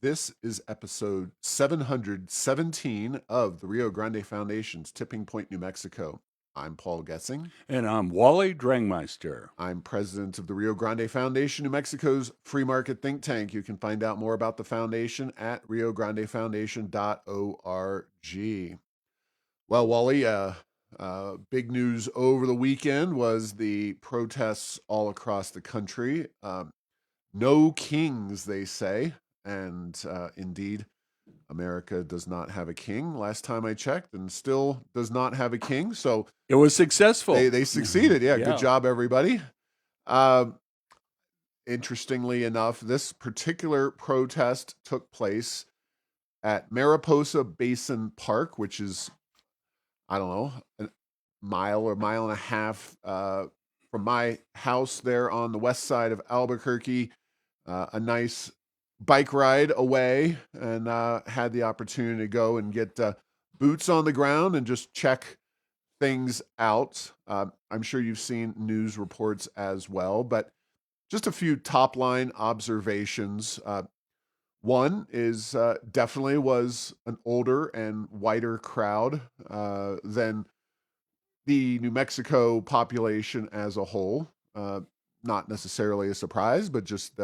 This is episode 717 of the Rio Grande Foundation's Tipping Point, New Mexico. I'm Paul Gessing. And I'm Wally Drangmeister. I'm president of the Rio Grande Foundation, New Mexico's free market think tank. You can find out more about the foundation at riograndefoundation.org. Well, Wally, big news over the weekend was the protests all across the country. No kings, they say. And indeed, America does not have a king last time I checked, and still does not have a king. So it was successful. They succeeded. Yeah, good job, everybody. Interestingly enough, this particular protest took place at Mariposa Basin Park, which is, I don't know, a mile or mile and a half from my house there on the west side of Albuquerque. A nice bike ride away, and had the opportunity to go and get boots on the ground and just check things out. I'm sure you've seen news reports as well, but just a few top line observations. One is definitely was an older and whiter crowd than the New Mexico population as a whole. Not necessarily a surprise, but just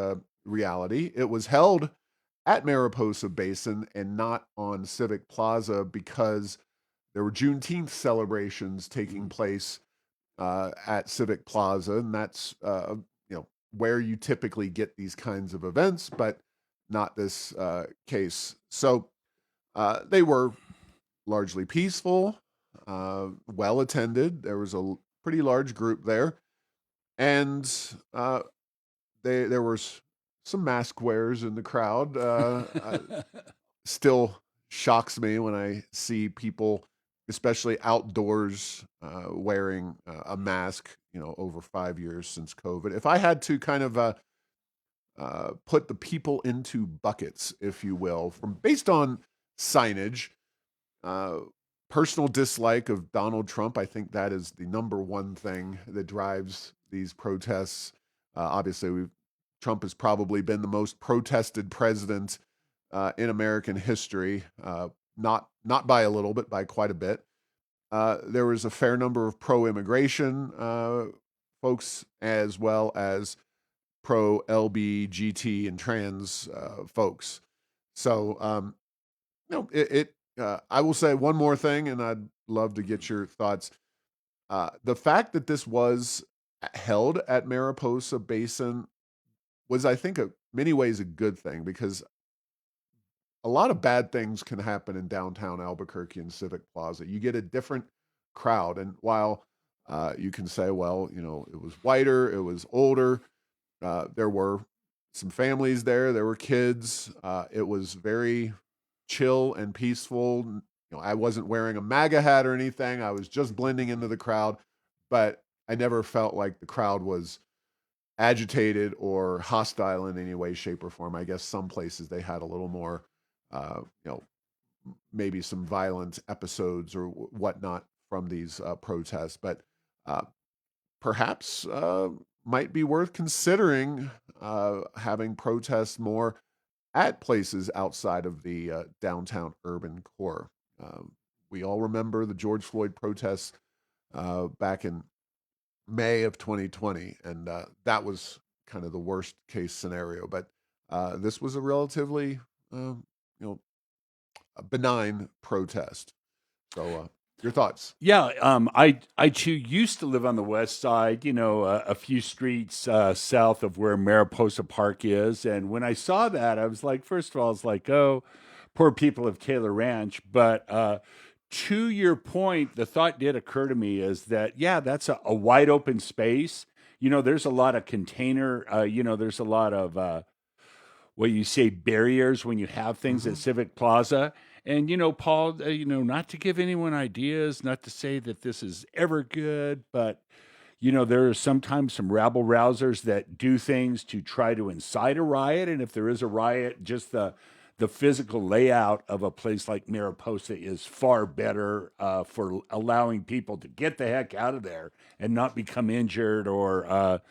reality. It was held at Mariposa Basin and not on Civic Plaza because there were Juneteenth celebrations taking place at Civic Plaza, and that's where you typically get these kinds of events, but not this case. So they were largely peaceful, well attended. There was a pretty large group there, and there was some mask wearers in the crowd. Still shocks me when I see people, especially outdoors, wearing a mask, over 5 years since COVID. If I had to kind of put the people into buckets, if you will, based on signage, personal dislike of Donald Trump, I think that is the number one thing that drives these protests. Obviously, Trump has probably been the most protested president in American history, not by a little, but by quite a bit. There was a fair number of pro-immigration folks, as well as pro-LBGT and trans folks. So, I will say one more thing, and I'd love to get your thoughts. The fact that this was held at Mariposa Basin was, I think, many ways a good thing, because a lot of bad things can happen in downtown Albuquerque and Civic Plaza. You get a different crowd, and while you can say, well, it was whiter, it was older, there were some families there, there were kids. It was very chill and peaceful. I wasn't wearing a MAGA hat or anything. I was just blending into the crowd, but I never felt like the crowd was agitated or hostile in any way, shape, or form. I guess some places they had a little more, maybe some violent episodes or whatnot from these protests, but perhaps might be worth considering having protests more at places outside of the downtown urban core. We all remember the George Floyd protests back in May of 2020, and that was kind of the worst case scenario. But this was a relatively, a benign protest. So, your thoughts? Yeah, I too used to live on the west side, a few streets south of where Mariposa Park is. And when I saw that, I was like, first of all, it's like, oh, poor people of Taylor Ranch. But to your point, the thought did occur to me is that, yeah, that's a wide open space. There's a lot of container, there's a lot of what you say barriers when you have things at Civic Plaza. And, Paul, not to give anyone ideas, not to say that this is ever good, but, there are sometimes some rabble rousers that do things to try to incite a riot. And if there is a riot, just the physical layout of a place like Mariposa is far better for allowing people to get the heck out of there and not become injured or,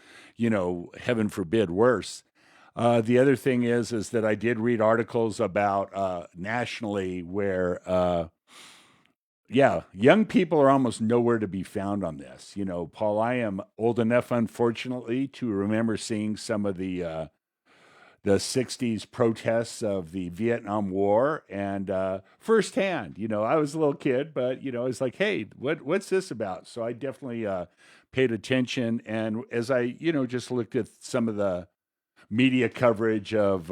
heaven forbid, worse. The other thing is that I did read articles about nationally where yeah, young people are almost nowhere to be found on this. You know, Paul, I am old enough, unfortunately, to remember seeing some of the '60s protests of the Vietnam War, and firsthand. You know, I was a little kid, but you know, it's like, hey, what's this about? So I definitely paid attention, and as I just looked at some of the media coverage of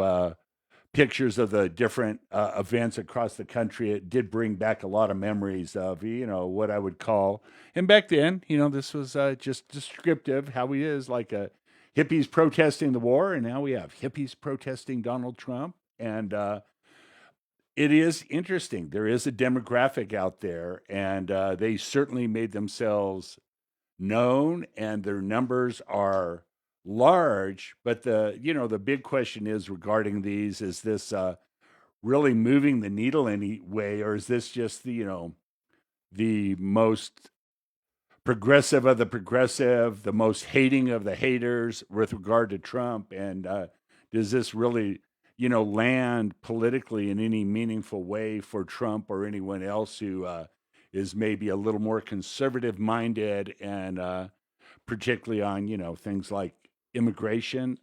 pictures of the different events across the country, it did bring back a lot of memories of what I would call. And back then, this was just descriptive how he is like a hippies protesting the war, and now we have hippies protesting Donald Trump, and it is interesting. There is a demographic out there, and they certainly made themselves known, and their numbers are large. But the big question is regarding these: is this really moving the needle any way, or is this just the most progressive of the progressive, the most hating of the haters with regard to Trump? And does this really, land politically in any meaningful way for Trump or anyone else who is maybe a little more conservative minded and particularly on, things like immigration?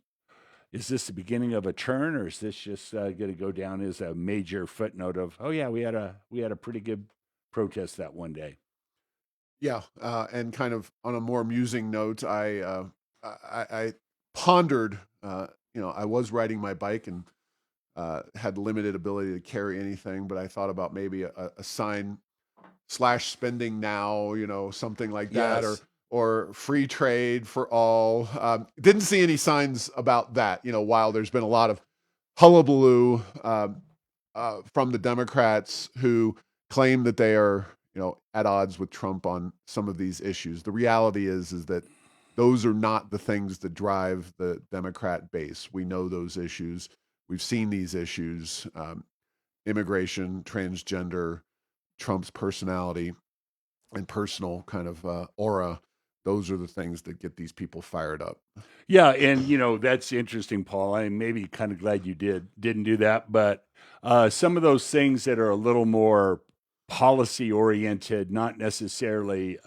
Is this the beginning of a turn, or is this just going to go down as a major footnote of, oh yeah, we had a pretty good protest that one day? Yeah, and kind of on a more amusing note, I pondered. I was riding my bike and had limited ability to carry anything, but I thought about maybe a sign slash spending now, something like that, Yes. or free trade for all. Didn't see any signs about that. While there's been a lot of hullabaloo from the Democrats who claim that they are, at odds with Trump on some of these issues. The reality is that those are not the things that drive the Democrat base. We know those issues. We've seen these issues: immigration, transgender, Trump's personality and personal kind of aura. Those are the things that get these people fired up. Yeah, and that's interesting, Paul. I'm maybe kind of glad you didn't do that, but some of those things that are a little more policy oriented, not necessarily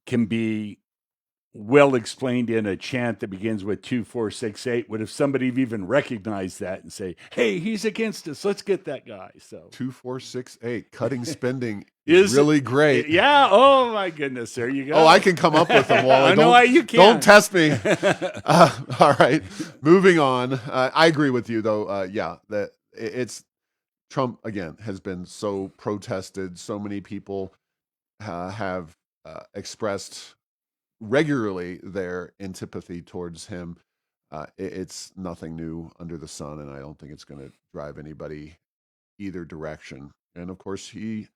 can be well explained in a chant that begins with 2468. What if somebody even recognized that and say, "Hey, he's against us. Let's get that guy." So 2468, cutting spending is is really great. yeah. Oh my goodness, there you go. Oh, I can come up with them, Wally. I know you can. Don't test me. All right, moving on. I agree with you, though. Yeah, that it's Trump again has been so protested. So many people have expressed regularly their antipathy towards him. It's nothing new under the sun, and I don't think it's going to drive anybody either direction. And of course, he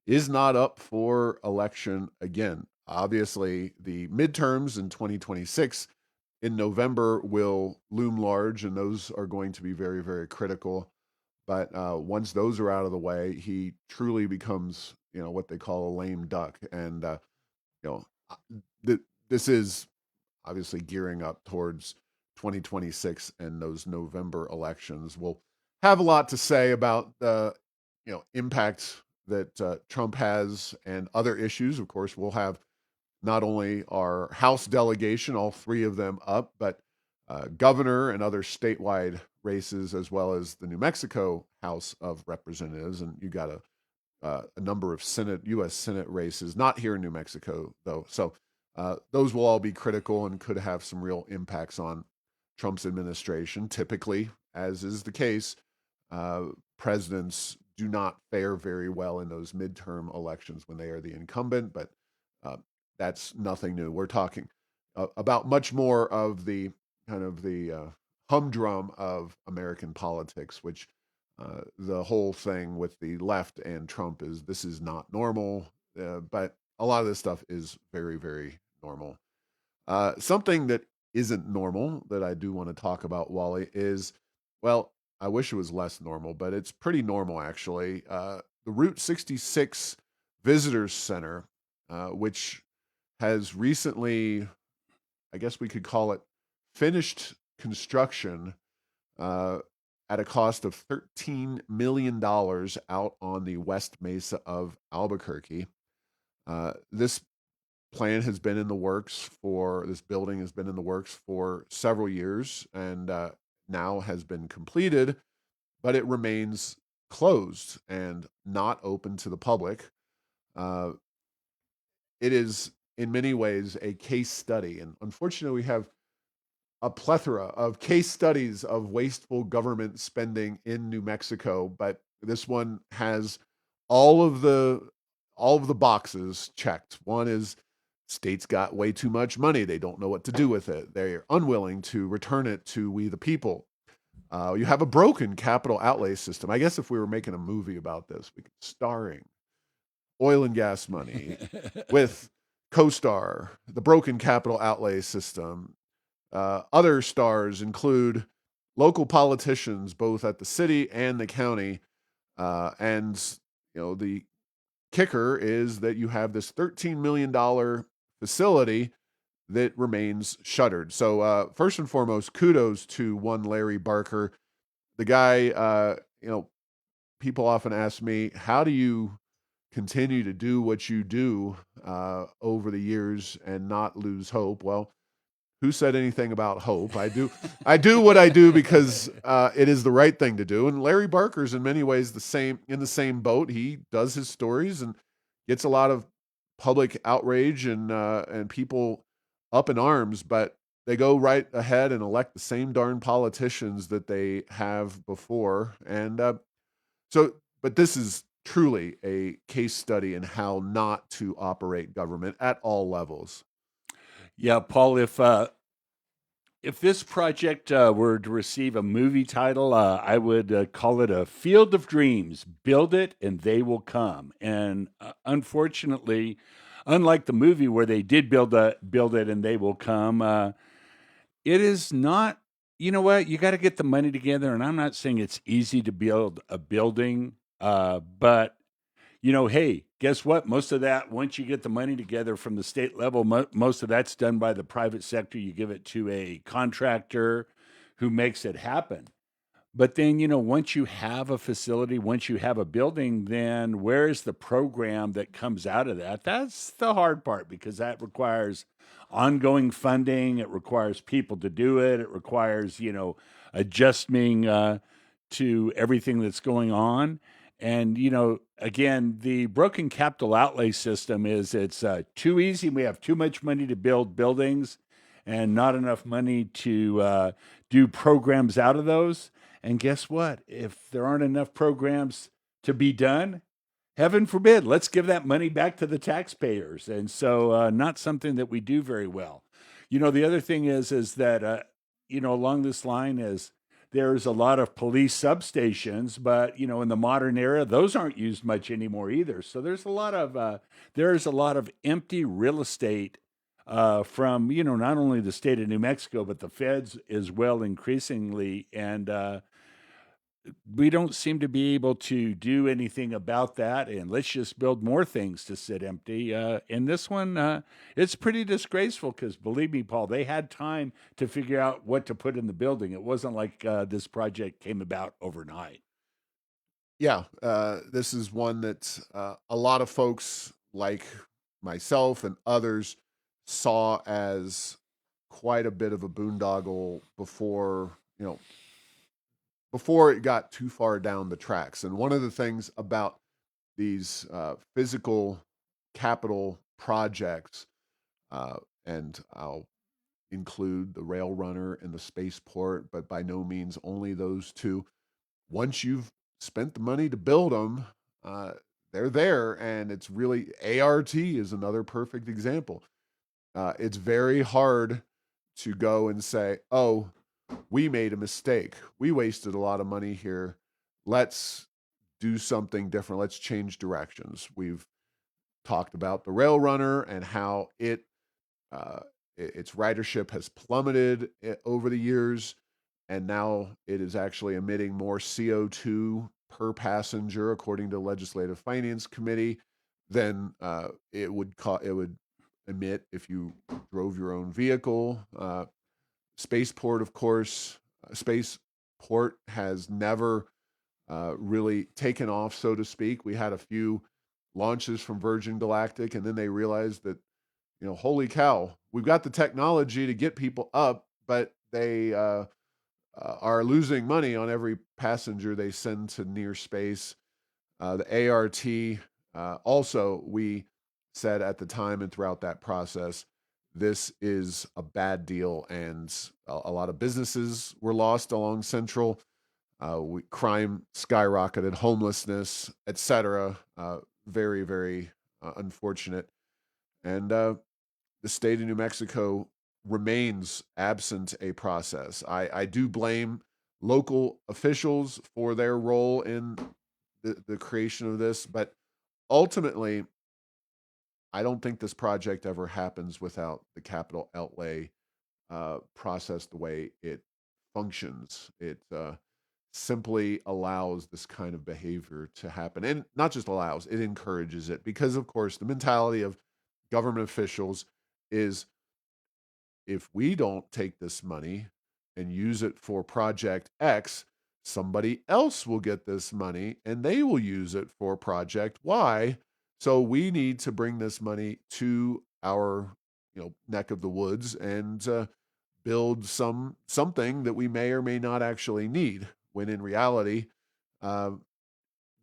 is not up for election again. Obviously, the midterms in 2026 in November will loom large, and those are going to be very, very critical. But once those are out of the way, he truly becomes, what they call a lame duck. And you know, this is obviously gearing up towards 2026 and those November elections. We'll have a lot to say about the impact that Trump has and other issues. Of course, we'll have not only our House delegation, all three of them up, but governor and other statewide races, as well as the New Mexico House of Representatives. And you got a number of U.S. Senate races, not here in New Mexico, though. So those will all be critical and could have some real impacts on Trump's administration. Typically, as is the case, presidents do not fare very well in those midterm elections when they are the incumbent, but uh, that's nothing new. We're talking about much more of the kind of the humdrum of American politics, which the whole thing with the left and Trump is this is not normal, but a lot of this stuff is very, very normal. Something that isn't normal that I do want to talk about, Wally, is, well, I wish it was less normal, but it's pretty normal actually. The Route 66 Visitors Center, which has recently, I guess we could call it, finished construction uh, at a cost of $13 million out on the West Mesa of Albuquerque. This plan has been in the works for this building has been in the works for several years and now has been completed, but it remains closed and not open to the public. Uh, it is in many ways a case study, and unfortunately, we have a plethora of case studies of wasteful government spending in New Mexico, but this one has all of the all of the boxes checked. One is states got way too much money. They don't know what to do with it. They're unwilling to return it to we the people. You have a broken capital outlay system. I guess if we were making a movie about this, we could starring oil and gas money with co-star the broken capital outlay system. Other stars include local politicians, both at the city and the county. And the kicker is that you have this $13 million facility that remains shuttered. So first and foremost, kudos to one Larry Barker, the guy. People often ask me, how do you continue to do what you do over the years and not lose hope? Well, who said anything about hope? I do what I do because it is the right thing to do. And Larry Barker's in many ways in the same boat. He does his stories and gets a lot of public outrage and people up in arms, but they go right ahead and elect the same darn politicians that they have before. And but this is truly a case study in how not to operate government at all levels. Yeah, Paul, if this project were to receive a movie title, I would call it a Field of Dreams. Build it and they will come. And unfortunately, unlike the movie where they did build it and they will come, it is not. You know what? You got to get the money together, and I'm not saying it's easy to build a building, but hey, guess what? Most of that, once you get the money together from the state level, most of that's done by the private sector. You give it to a contractor who makes it happen. But then, once you have a facility, once you have a building, then where is the program that comes out of that? That's the hard part because that requires ongoing funding. It requires people to do it. It requires, adjusting to everything that's going on. And, again, the broken capital outlay system is it's too easy. We have too much money to build buildings and not enough money to do programs out of those. And guess what? If there aren't enough programs to be done, heaven forbid, let's give that money back to the taxpayers. And so, not something that we do very well. The other thing is that along this line is there's a lot of police substations, but in the modern era, those aren't used much anymore either. So there's a lot of empty real estate from not only the state of New Mexico but the feds as well increasingly, and we don't seem to be able to do anything about that. And let's just build more things to sit empty. In this one, it's pretty disgraceful because believe me, Paul, they had time to figure out what to put in the building. It wasn't like this project came about overnight. Yeah, this is one that a lot of folks like myself and others saw as quite a bit of a boondoggle before it got too far down the tracks. And one of the things about these physical capital projects, and I'll include the rail runner and the spaceport, but by no means only those two. Once you've spent the money to build them, they're there, and it's really ART is another perfect example. It's very hard to go and say, "Oh, we made a mistake. We wasted a lot of money here. Let's do something different. Let's change directions." We've talked about the rail runner and how its ridership has plummeted over the years, and now it is actually emitting more CO2 per passenger, according to the Legislative Finance Committee, than it would emit if you drove your own vehicle. Spaceport, of course, Spaceport has never really taken off, so to speak. We had a few launches from Virgin Galactic, and then they realized that, holy cow, we've got the technology to get people up, but they are losing money on every passenger they send to near space. The ART, also, we said at the time and throughout that process, this is a bad deal, and a lot of businesses were lost along Central. Crime skyrocketed, homelessness, etc. Very, very unfortunate. And the state of New Mexico remains absent a process. I do blame local officials for their role in the creation of this, but ultimately, I don't think this project ever happens without the capital outlay process the way it functions. It simply allows this kind of behavior to happen. And not just allows, it encourages it because, of course, the mentality of government officials is if we don't take this money and use it for Project X, somebody else will get this money and they will use it for Project Y. So we need to bring this money to our neck of the woods and build something that we may or may not actually need. When in reality, uh,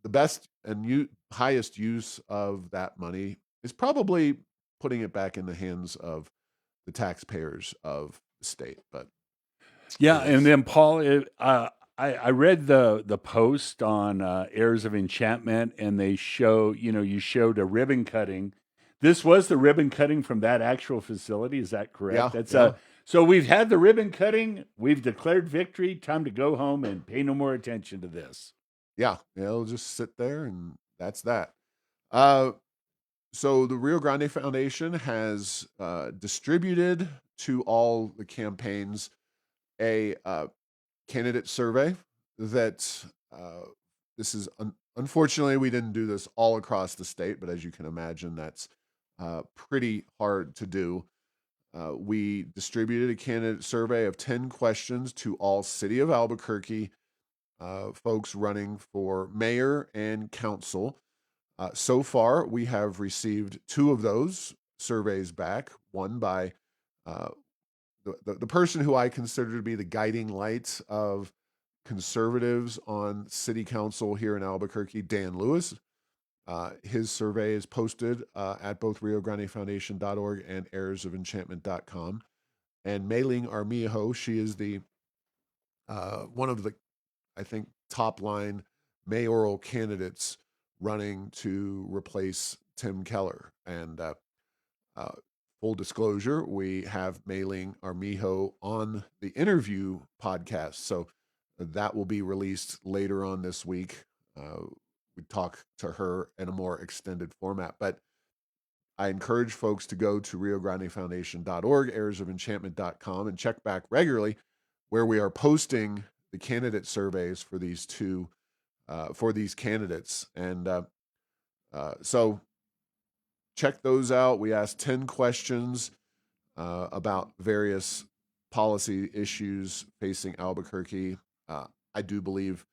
the best and highest use of that money is probably putting it back in the hands of the taxpayers of the state. But Yeah, it and is. then Paul, I read the post on Heirs of Enchantment, and they show you showed a ribbon cutting. This was the ribbon cutting from that actual facility. Is that correct? Yeah, That's yeah, so we've had the ribbon cutting. We've declared victory. Time to go home and pay no more attention to this. yeah. It'll just sit there, and that's that. Uh, so the Rio Grande Foundation has distributed to all the campaigns a candidate survey that this is unfortunately we didn't do this all across the state, but as you can imagine, that's pretty hard to do. We distributed a candidate survey of 10 questions to all City of Albuquerque folks running for mayor and council. So far, we have received two of those surveys back, one by uh, the person who I consider to be the guiding light of conservatives on city council here in Albuquerque, Dan Lewis. His survey is posted at both riograndefoundation.org and heirsofenchantment.com. And Mei Ling Armijo, she is the one of the, I think, top line mayoral candidates running to replace Tim Keller. And uh, full disclosure, we have Mei Ling Armijo on the interview podcast. So that will be released later on this week. We talk to her in a more extended format. But I encourage folks to go to riograndefoundation.org, heirsofenchantment.com, and check back regularly where we are posting the candidate surveys for these for these candidates. And so check those out. We asked 10 questions about various policy issues facing Albuquerque. I do believe,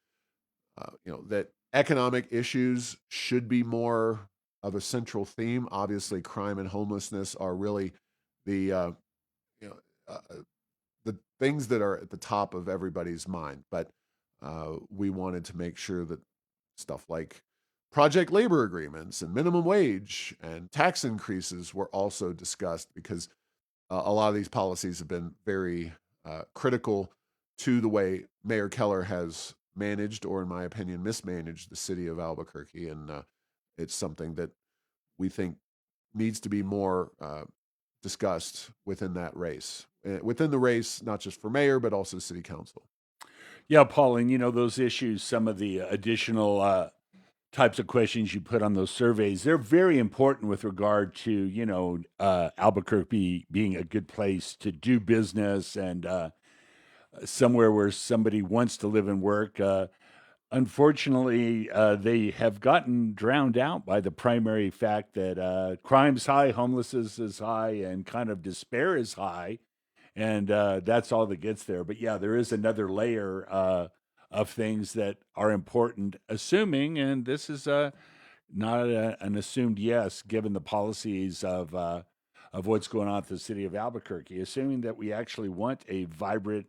that economic issues should be more of a central theme. Obviously, crime and homelessness are really the you know uh, the things that are at the top of everybody's mind. But we wanted to make sure that stuff like project labor agreements and minimum wage and tax increases were also discussed because a lot of these policies have been very critical to the way Mayor Keller has managed, or in my opinion, mismanaged the city of Albuquerque. And it's something that we think needs to be more discussed within that race. Within the race, not just for mayor, but also city council. Yeah, Paul, and those issues, some of the additional types of questions you put on those surveys, they're very important with regard to, Albuquerque being a good place to do business and somewhere where somebody wants to live and work. Unfortunately, they have gotten drowned out by the primary fact that crime's high, homelessness is high, and kind of despair is high. and that's all that gets there. But yeah, there is another layer of things that are important, assuming, and this is not an assumed yes, given the policies of what's going on at the city of Albuquerque, assuming that we actually want a vibrant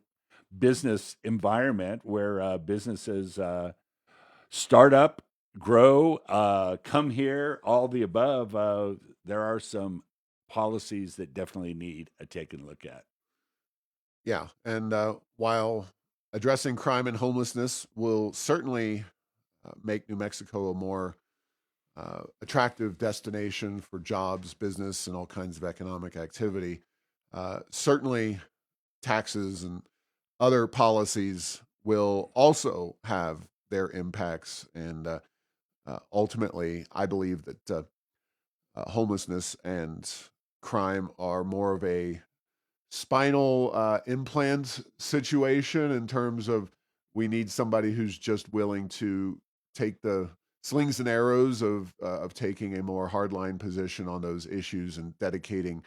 business environment where businesses start up, grow, come here, all the above. There are some policies that definitely need a taken look at. Yeah, and while addressing crime and homelessness will certainly make New Mexico a more attractive destination for jobs, business, and all kinds of economic activity, certainly taxes and other policies will also have their impacts. And ultimately, I believe that homelessness and crime are more of a spinal implant situation in terms of we need somebody who's just willing to take the slings and arrows of taking a more hardline position on those issues and dedicating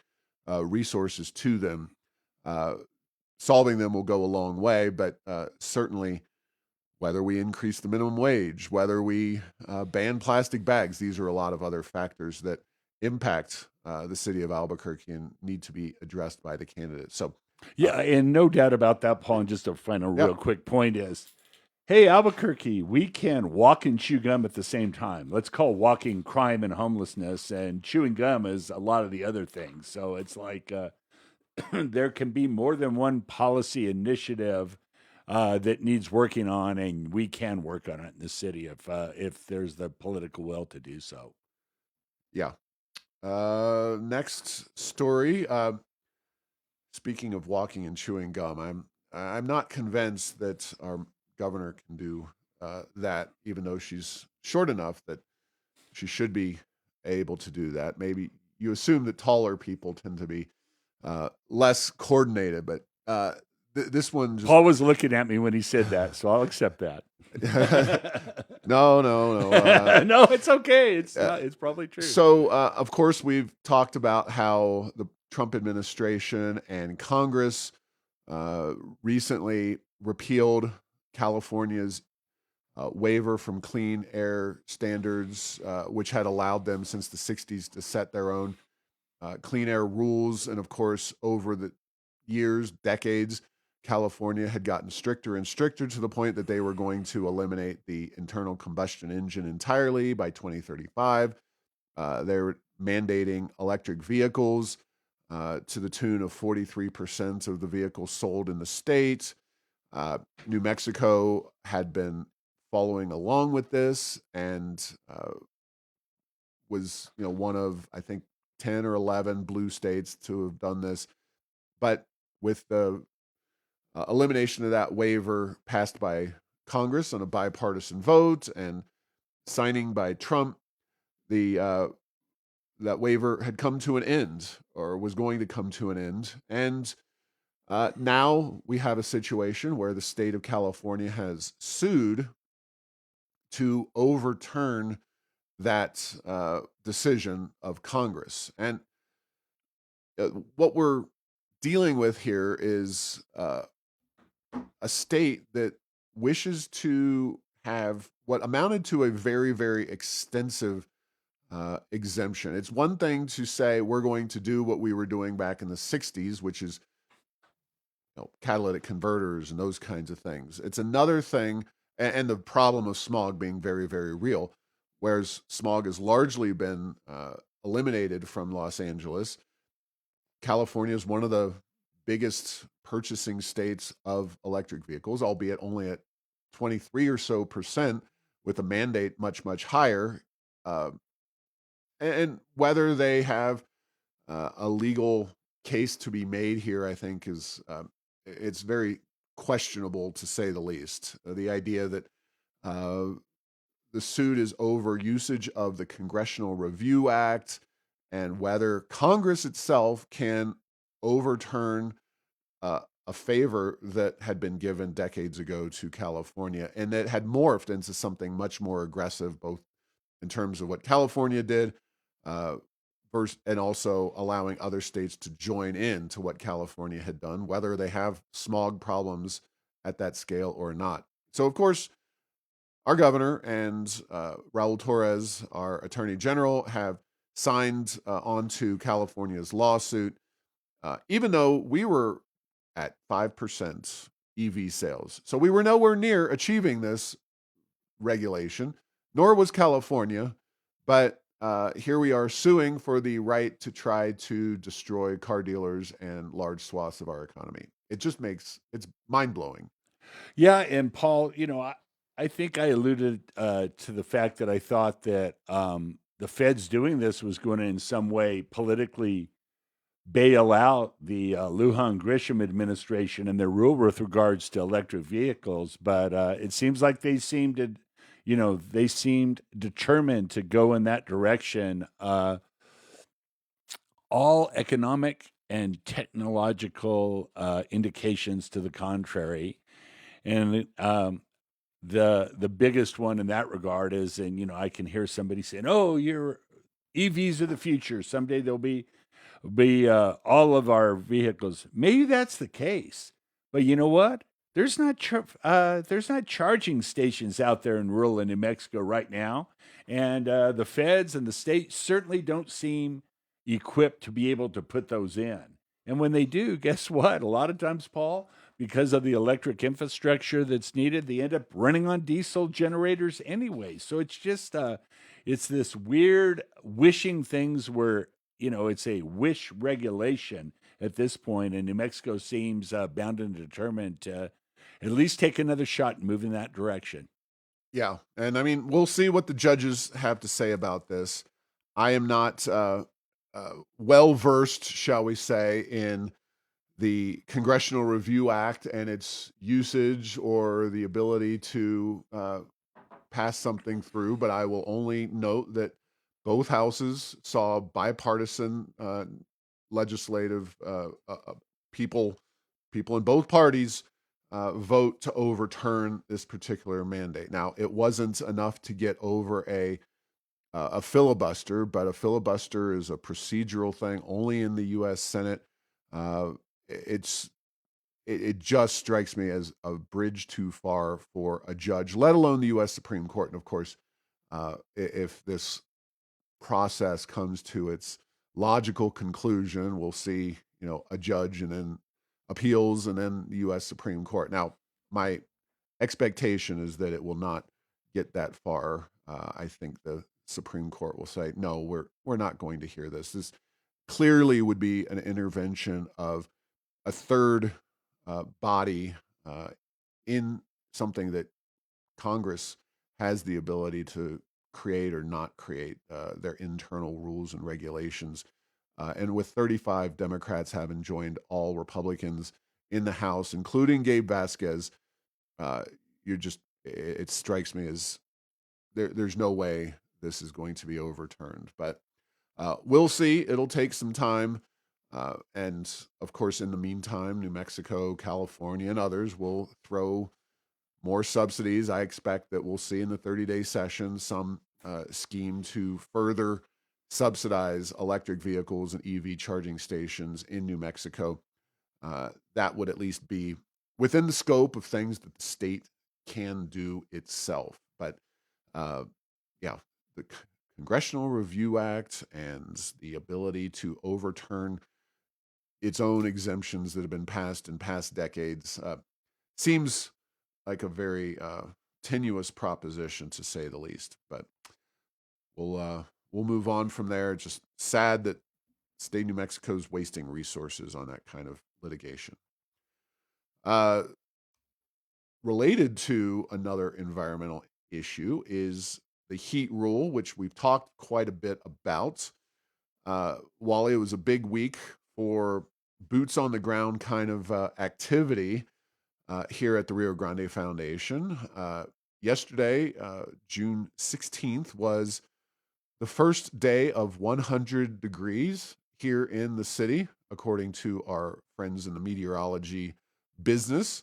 resources to them. Uh, Solving them will go a long way, but certainly whether we increase the minimum wage, whether we ban plastic bags, these are a lot of other factors that impact the city of Albuquerque and need to be addressed by the candidate. So, Yeah, and no doubt about that, Paul. And just a final, yeah, real quick point is, hey, Albuquerque, we can walk and chew gum at the same time. Let's call walking crime and homelessness, and chewing gum is a lot of the other things. So it's like there can be more than one policy initiative that needs working on, and we can work on it in the city if there's the political will to do so. yeah. Next story. Speaking of walking and chewing gum, I'm not convinced that our governor can do that, even though she's short enough that she should be able to do that. Maybe you assume that taller people tend to be less coordinated, but this one just Paul was looking at me when he said that, so I'll accept that. no, no, no. No, it's okay. It's not. It's probably true. So, of course, we've talked about how the Trump administration and Congress recently repealed California's waiver from clean air standards, which had allowed them since the 60s to set their own clean air rules. And of course, over the years, decades, California had gotten stricter and stricter to the point that they were going to eliminate the internal combustion engine entirely by 2035. They're mandating electric vehicles to the tune of 43% of the vehicles sold in the state. New Mexico had been following along with this and was, one of, I think, 10 or 11 blue states to have done this. But with the elimination of that waiver passed by Congress on a bipartisan vote and signing by Trump, the that waiver had come to an end or was going to come to an end. And now we have a situation where the state of California has sued to overturn that decision of Congress. And what we're dealing with here is a state that wishes to have what amounted to a very, very extensive exemption. It's one thing to say we're going to do what we were doing back in the 60s, which is catalytic converters and those kinds of things. It's another thing, and the problem of smog being very, very real, whereas smog has largely been eliminated from Los Angeles. California is one of the biggest purchasing states of electric vehicles, albeit only at 23 or so percent, with a mandate much, much higher. And whether they have a legal case to be made here, I think is it's very questionable to say the least. The idea that the suit is over usage of the Congressional Review Act and whether Congress itself can overturn a favor that had been given decades ago to California and that had morphed into something much more aggressive, both in terms of what California did, uh, and also allowing other states to join in to what California had done, whether they have smog problems at that scale or not. So, of course, our governor and Raul Torres, our attorney general, have signed on to California's lawsuit, even though we were at 5% EV sales. So we were nowhere near achieving this regulation, nor was California. But here we are suing for the right to try to destroy car dealers and large swaths of our economy. It's mind blowing. Yeah, and Paul, I think I alluded to the fact that I thought that the Fed's doing this was going to, in some way, politically bail out the Lujan Grisham administration and their rule with regards to electric vehicles. But it seems like they seemed determined to go in that direction. All economic and technological indications to the contrary. And the biggest one in that regard is, and I can hear somebody saying, "Oh, your EVs are the future. Someday they'll be all of our vehicles." Maybe that's the case, but you know what? There's not charging stations out there in rural New Mexico right now, and the feds and the state certainly don't seem equipped to be able to put those in. And when they do, guess what? A lot of times, Paul, because of the electric infrastructure that's needed, they end up running on diesel generators anyway. So it's just it's this weird wishing things where it's a wish regulation at this point, and New Mexico seems bound and determined to at least take another shot and move in that direction. Yeah, and I mean, we'll see what the judges have to say about this. I am not well versed, shall we say, in the Congressional Review Act and its usage or the ability to pass something through, but I will only note that both houses saw bipartisan legislative people in both parties vote to overturn this particular mandate. Now, it wasn't enough to get over a filibuster, but a filibuster is a procedural thing only in the U.S. Senate. It's it just strikes me as a bridge too far for a judge, let alone the U.S. Supreme Court. And of course, if this process comes to its logical conclusion, we'll see, a judge and then appeals and then the U.S. Supreme Court. Now, my expectation is that it will not get that far. I think the Supreme Court will say, no, we're not going to hear this. This clearly would be an intervention of a third body in something that Congress has the ability to create or not create their internal rules and regulations. And with 35 Democrats having joined all Republicans in the House, including Gabe Vasquez, it strikes me as there's no way this is going to be overturned. But we'll see. It'll take some time. And of course, in the meantime, New Mexico, California, and others will throw more subsidies. I expect that we'll see in the 30-day session some scheme to further subsidize electric vehicles and EV charging stations in New Mexico. That would at least be within the scope of things that the state can do itself. But yeah, the Congressional Review Act and the ability to overturn its own exemptions that have been passed in past decades seems like a very tenuous proposition, to say the least. But we'll move on from there. Just sad that state of New Mexico is wasting resources on that kind of litigation. Related to another environmental issue is the heat rule, which we've talked quite a bit about. While it was a big week for boots on the ground kind of activity here at the Rio Grande Foundation, yesterday, June 16th, was the first day of 100 degrees here in the city, according to our friends in the meteorology business.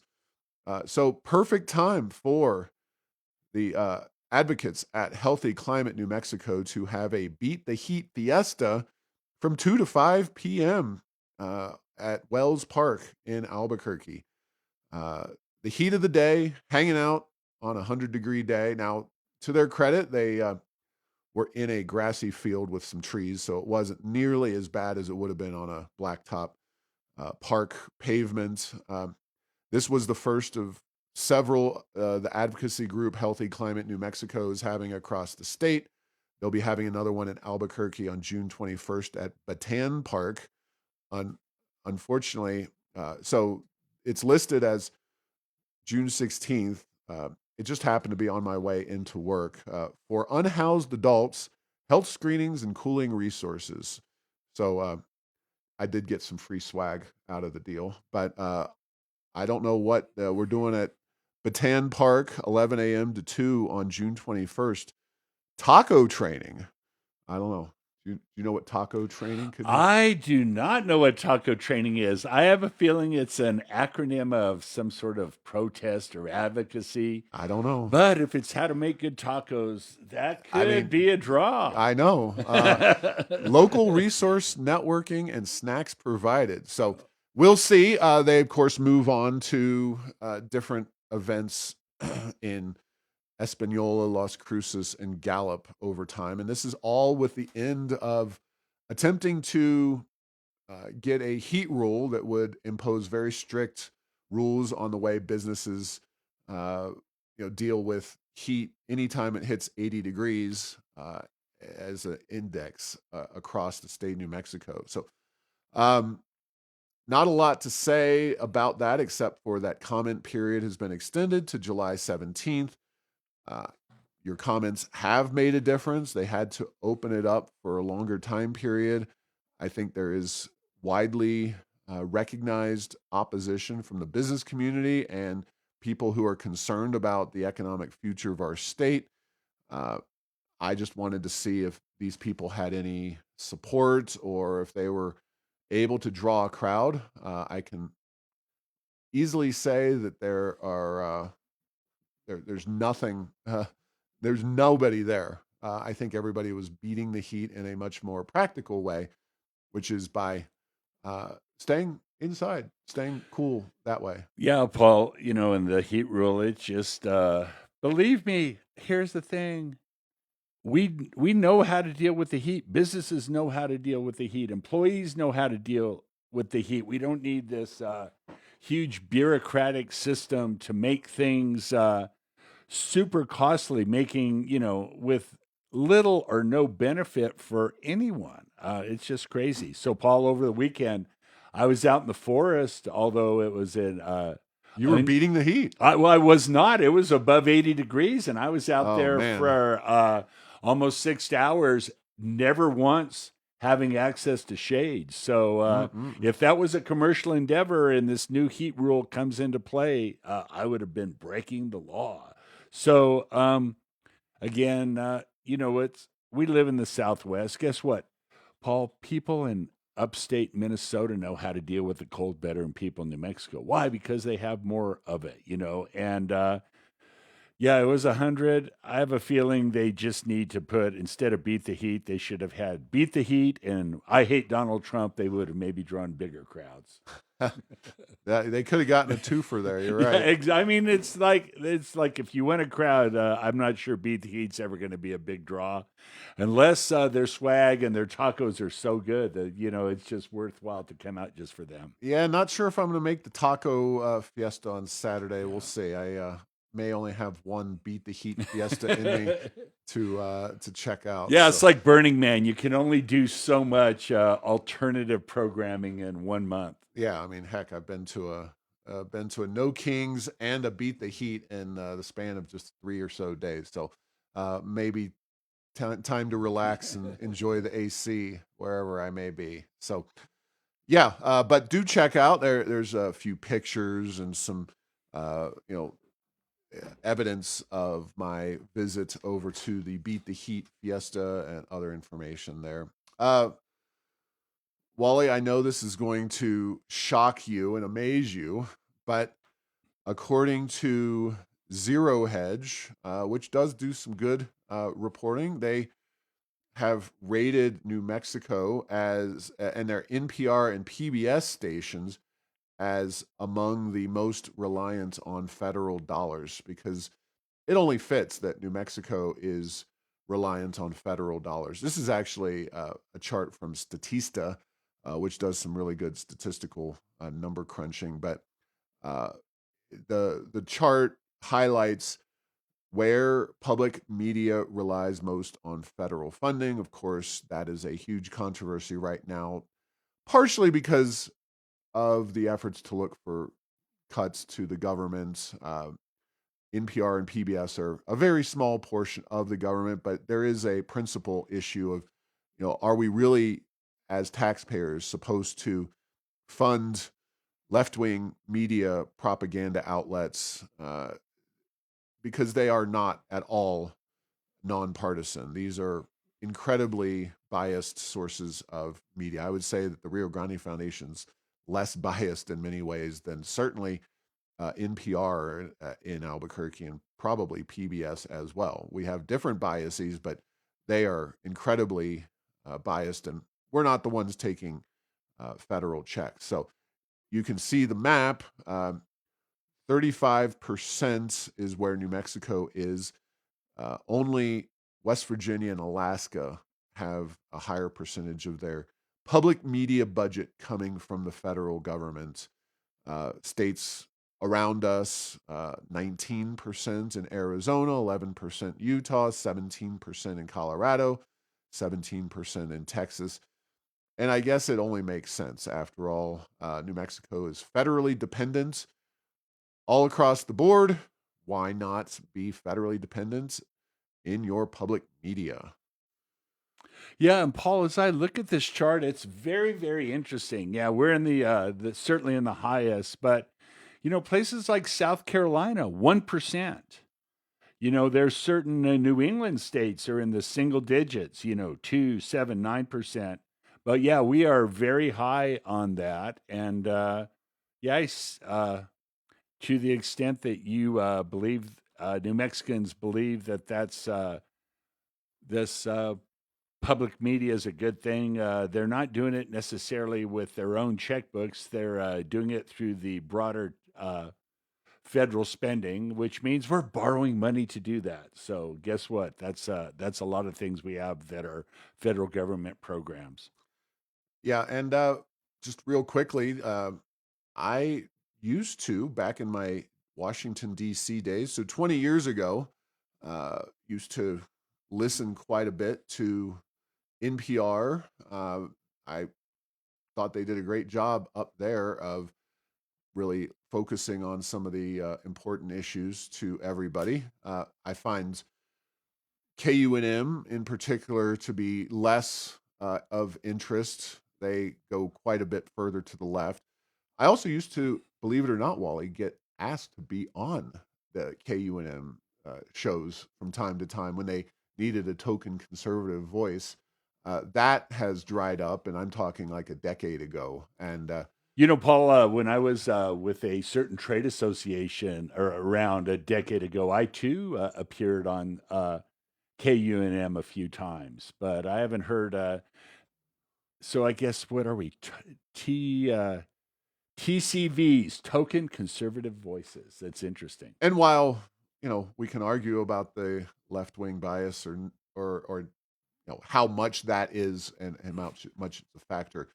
So perfect time for the advocates at Healthy Climate New Mexico to have a Beat the Heat Fiesta from 2 to 5 p.m. At Wells Park in Albuquerque. Uh, the heat of the day, hanging out on a 100-degree day. Now, to their credit, they were in a grassy field with some trees, so it wasn't nearly as bad as it would have been on a blacktop park pavement. This was the first of several the advocacy group Healthy Climate New Mexico is having across the state. They'll be having another one in Albuquerque on June 21st at Batan Park. Unfortunately, so it's listed as June 16th. It just happened to be on my way into work for unhoused adults, health screenings, and cooling resources. So I did get some free swag out of the deal, but I don't know what we're doing at Batan Park, 11 a.m. to 2 on June 21st. Taco training. I don't know. Do you know what taco training could be? I do not know what taco training is. I have a feeling it's an acronym of some sort of protest or advocacy. I don't know. But if it's how to make good tacos, that could be a draw. I know. Local resource networking and snacks provided. So we'll see. They, of course, move on to different events in Espanola, Las Cruces, and Gallup over time. And this is all with the end of attempting to get a heat rule that would impose very strict rules on the way businesses deal with heat anytime it hits 80 degrees as an index across the state of New Mexico. So not a lot to say about that except for that comment period has been extended to July 17th. Your comments have made a difference. They had to open it up for a longer time period. I think there is widely recognized opposition from the business community and people who are concerned about the economic future of our state. I just wanted to see if these people had any support or if they were able to draw a crowd. I can easily say that there's nothing. There's nobody there. I think everybody was beating the heat in a much more practical way, which is by staying inside, staying cool that way. Yeah, Paul, in the heat rule, it's just, believe me, here's the thing. We know how to deal with the heat. Businesses know how to deal with the heat. Employees know how to deal with the heat. We don't need this huge bureaucratic system to make things super costly, making, with little or no benefit for anyone. It's just crazy. So, Paul, over the weekend, I was out in the forest, although it was in. You were beating the heat. I was not. It was above 80 degrees, and I was out there man. for almost 6 hours, never once having access to shade. So if that was a commercial endeavor and this new heat rule comes into play, I would have been breaking the law. So again, we live in the Southwest. Guess what, Paul? People in upstate Minnesota know how to deal with the cold better than people in New Mexico. Why? Because they have more of it, and yeah, it was 100. I have a feeling they just need to put, instead of beat the heat, they should have had beat the heat and I hate Donald Trump. They would have maybe drawn bigger crowds. They could have gotten a twofer there. You're right. Yeah, I mean, it's like if you win a crowd, I'm not sure beat the heat's ever going to be a big draw, unless their swag and their tacos are so good that it's just worthwhile to come out just for them. Yeah, not sure if I'm going to make the taco fiesta on Saturday. We'll see. I may only have one beat the heat fiesta in me to check out. Yeah, it's like Burning Man. You can only do so much alternative programming in 1 month. Yeah, I mean, heck, I've been to a No Kings and a beat the heat in the span of just 3 or so days. So maybe time to relax and enjoy the AC wherever I may be. So yeah, but do check out there's a few pictures and some evidence of my visit over to the Beat the Heat Fiesta and other information there. Wally, I know this is going to shock you and amaze you, but according to Zero Hedge, which does do some good reporting, they have rated New Mexico as and their NPR and PBS stations as among the most reliant on federal dollars, because it only fits that New Mexico is reliant on federal dollars. This is actually a chart from Statista, which does some really good statistical number crunching. But uh, the chart highlights where public media relies most on federal funding. Of course, that is a huge controversy right now, partially because of the efforts to look for cuts to the government. NPR and PBS are a very small portion of the government, but there is a principal issue of, are we really, as taxpayers, supposed to fund left wing media propaganda outlets because they are not at all nonpartisan. These are incredibly biased sources of media. I would say that the Rio Grande Foundation's less biased in many ways than certainly NPR in Albuquerque, and probably PBS as well. We have different biases, but they are incredibly biased, and we're not the ones taking federal checks. So you can see the map. 35% is where New Mexico is. Only West Virginia and Alaska have a higher percentage of their public media budget coming from the federal government. States around us, 19% in Arizona, 11% Utah, 17% in Colorado, 17% in Texas. And I guess it only makes sense. After all, New Mexico is federally dependent all across the board. Why not be federally dependent in your public media? Yeah, and Paul, as I look at this chart, it's very, very interesting. Yeah, we're in the certainly in the highest, but places like South Carolina, 1%. There's certain New England states are in the single digits. 2, 7, 9%. But yeah, we are very high on that, and yeah, to the extent that you believe New Mexicans believe that that's this public media is a good thing. They're not doing it necessarily with their own checkbooks. They're doing it through the broader federal spending, which means we're borrowing money to do that. So guess what? That's a lot of things we have that are federal government programs. Yeah, and just real quickly, I used to, back in my Washington, D.C. days, so 20 years ago, used to listen quite a bit to NPR. I thought they did a great job up there of really focusing on some of the important issues to everybody. I find KUNM in particular to be less of interest. They go quite a bit further to the left. I also used to, believe it or not, Wally, get asked to be on the KUNM shows from time to time when they needed a token conservative voice. That has dried up, and I'm talking like a decade ago. And Paul, when I was with a certain trade association or around a decade ago, I too appeared on KUNM a few times, but I haven't heard. So I guess what are we? TCVs, token conservative voices. That's interesting. and while we can argue about the left wing bias or how much that is and how much it's a factor,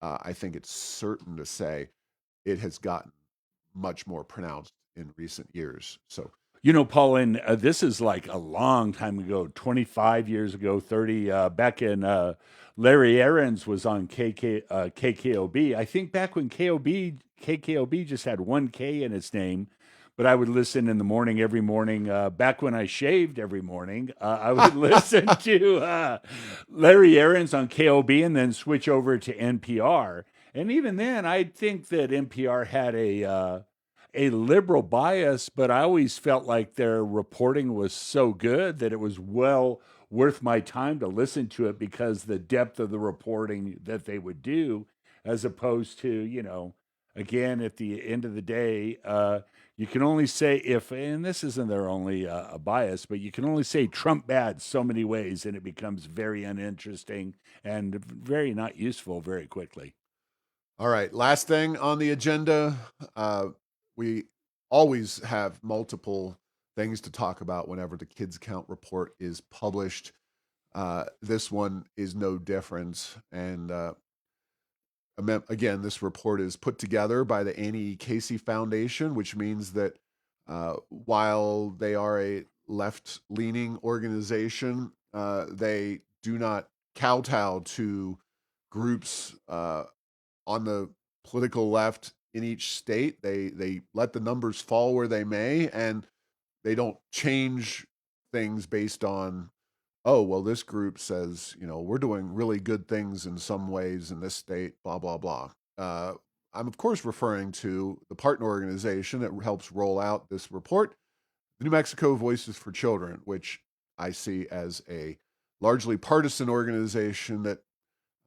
I think it's certain to say it has gotten much more pronounced in recent years. So Paul, and this is like a long time ago, 25 years ago, 30, back in Larry Aarons was on KKOB. I think back when KKOB just had one K in its name, but I would listen in the morning every morning. Back when I shaved every morning, I would listen to Larry Aarons on KOB and then switch over to NPR. And even then, I think that NPR had a liberal bias, but I always felt like their reporting was so good that it was well worth my time to listen to it because the depth of the reporting that they would do, as opposed to, again, at the end of the day, You can only say if, and this isn't their only a bias, but you can only say Trump bad so many ways, and it becomes very uninteresting and very not useful very quickly. All right, last thing on the agenda. We always have multiple things to talk about whenever the Kids Count report is published. This one is no different. And again, this report is put together by the Annie Casey Foundation, which means that while they are a left leaning organization, they do not kowtow to groups on the political left in each state. They let the numbers fall where they may, and they don't change things based on, oh, well, this group says, we're doing really good things in some ways in this state, blah, blah, blah. I'm, of course, referring to the partner organization that helps roll out this report, the New Mexico Voices for Children, which I see as a largely partisan organization that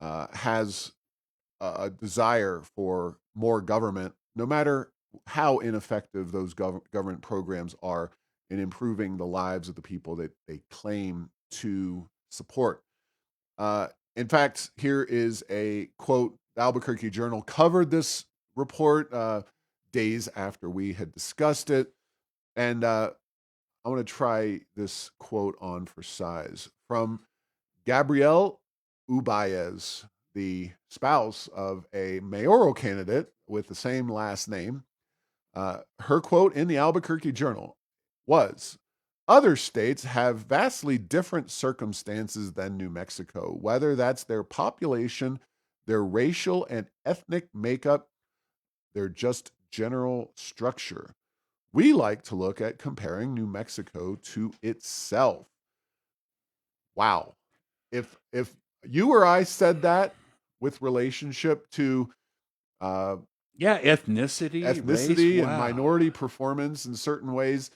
has a desire for more government, no matter how ineffective those government programs are in improving the lives of the people that they claim to support. In fact, here is a quote. The Albuquerque Journal covered this report days after we had discussed it. And I want to try this quote on for size from Gabrielle Ubaez, the spouse of a mayoral candidate with the same last name. Her quote in the Albuquerque Journal was, "Other states have vastly different circumstances than New Mexico, whether that's their population, their racial and ethnic makeup, their just general structure. We like to look at comparing New Mexico to itself." Wow. If you or I said that with relationship to uh, Yeah, ethnicity, race. ethnicity and Wow. minority performance in certain ways,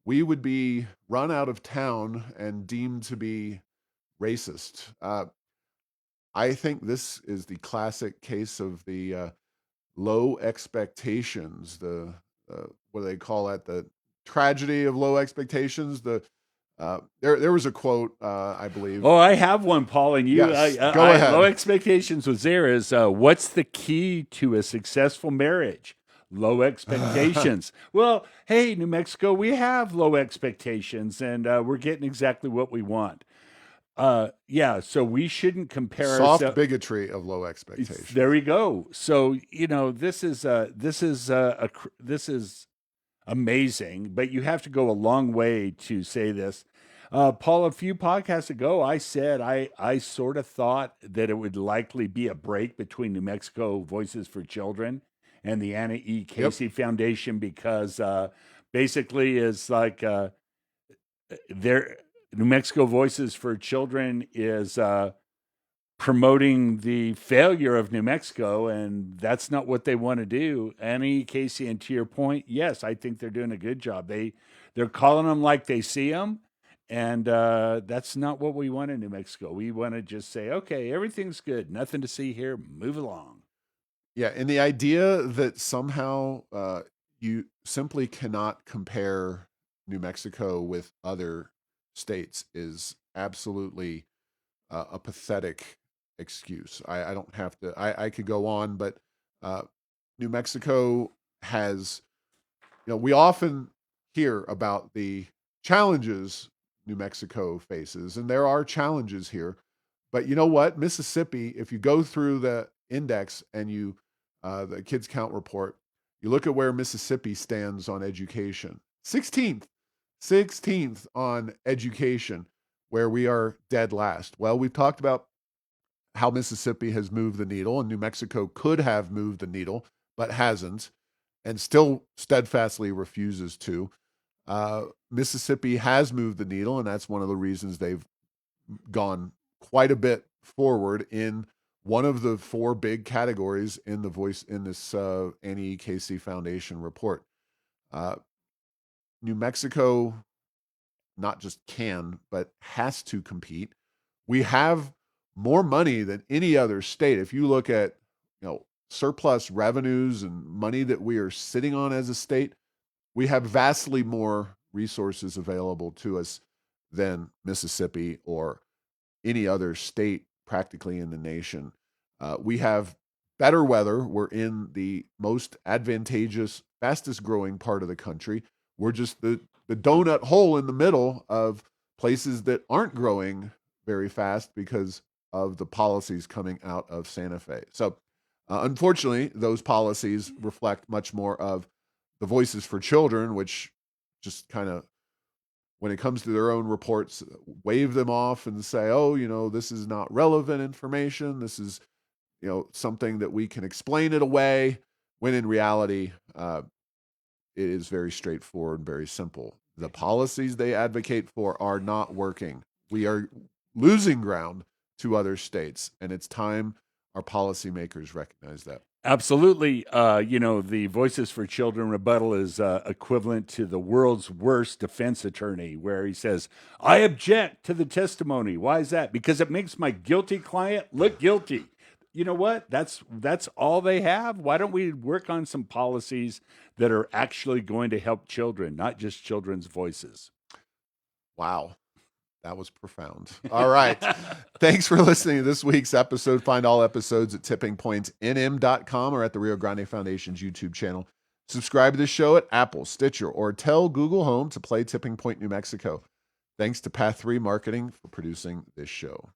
we would be run out of town and deemed to be racist. I think this is the classic case of the low expectations. The what do they call that? The tragedy of low expectations. There was a quote, I believe. Oh, I have one, Paul, and you. Yes, go Low ahead. expectations was there. Is what's the key to a successful marriage? Low expectations. Well, hey, New Mexico, we have low expectations, and we're getting exactly what we want. Yeah, so we shouldn't compare Soft ourselves. bigotry of low expectations. There we go. So this is amazing, but you have to go a long way to say this. Paul, a few podcasts ago, I said I sort of thought that it would likely be a break between New Mexico Voices for Children and the Anna E. Yep. Casey Foundation because basically is like their New Mexico Voices for Children is promoting the failure of New Mexico, and that's not what they want to do. Annie Casey, and to your point, yes, I think they're doing a good job. They're calling them like they see them, and that's not what we want in New Mexico. We want to just say, okay, everything's good, nothing to see here, move along. Yeah, and the idea that somehow you simply cannot compare New Mexico with other states is absolutely a pathetic excuse. I don't have to. I could go on, but uh, New Mexico has. We often hear about the challenges New Mexico faces, and there are challenges here. But you know what? Mississippi, if you go through the index and the kids count report, you look at where Mississippi stands on education. 16th on education, where we are dead last. Well, we've talked about how Mississippi has moved the needle, and New Mexico could have moved the needle, but hasn't, and still steadfastly refuses to. Mississippi has moved the needle, and that's one of the reasons they've gone quite a bit forward in one of the four big categories in the voice in this Annie Casey Foundation report. Uh, New Mexico not just can, but has to compete. We have more money than any other state. If you look at, surplus revenues and money that we are sitting on as a state, we have vastly more resources available to us than Mississippi or any other state practically in the nation. We have better weather. We're in the most advantageous, fastest growing part of the country. We're just the donut hole in the middle of places that aren't growing very fast because of the policies coming out of Santa Fe. So, unfortunately, those policies reflect much more of the Voices for Children, which just kind of, when it comes to their own reports, wave them off and say, oh, this is not relevant information. This is, something that we can explain it away, when in reality, it is very straightforward and very simple. The policies they advocate for are not working. We are losing ground to other states, and it's time our policymakers recognize that. Absolutely. The Voices for Children rebuttal is equivalent to the world's worst defense attorney, where he says, I object to the testimony. Why is that? Because it makes my guilty client look guilty. You know what? That's all they have. Why don't we work on some policies that are actually going to help children, not just children's voices? Wow. That was profound. All right. Thanks for listening to this week's episode. Find all episodes at tippingpointsnm.com or at the Rio Grande Foundation's YouTube channel. Subscribe to the show at Apple, Stitcher, or tell Google Home to play Tipping Point New Mexico. Thanks to Path 3 Marketing for producing this show.